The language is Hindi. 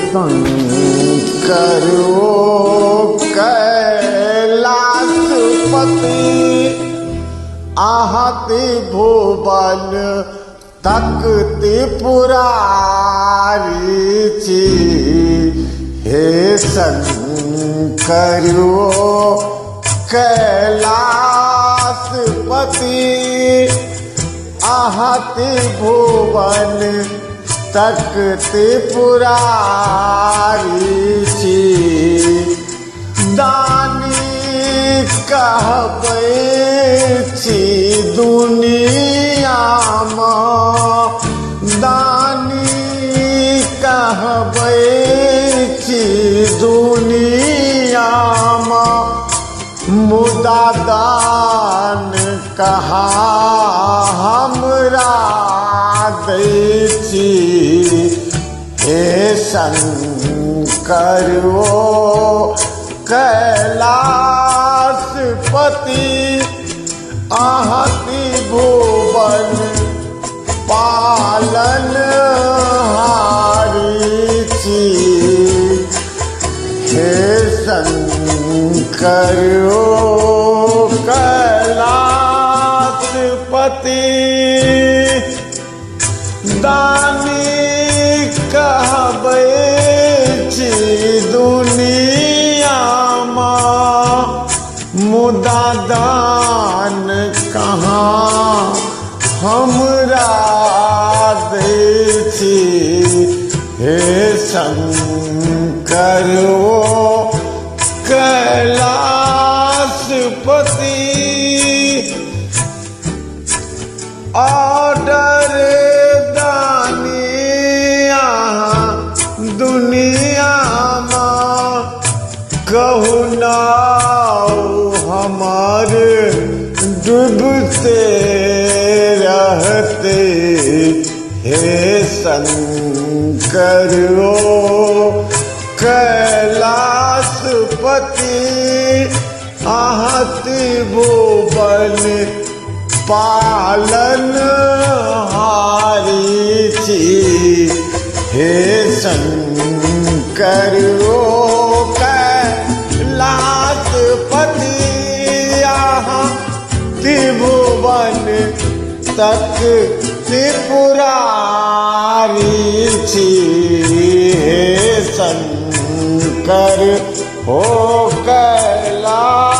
शंकर ओ कैलाशपति आहति भुवन तकति पुरारी छी। हे शंकर ओ कैलाशपति आहति भुवन तकति पुरारी छी। दानी कहबै छी दुनिया में, दानी कहबै छी दुनिया में, मुदा दान कहाँ हमरा दै छी। हे शंकर ओ कैलाशपति आहति भुवन पालनहारी छी। हे शंकर ओ कैलाशपति दानी कहबै छी दुनिया में, मुदा दान कहाँ हमरा दै छी। हे शंकर ओ कैलाशपति ऑर्डर दानिया दुनिया में कहू नाउ हमार डूबते रहते। हे शंकर ओ कैलाशपति आहति भुवन पालनहारी छी। हे शंकर ओ कैलाशपति आहति भुवन तकति पुरारी छी। हे शंकर ओ कैलाशपति।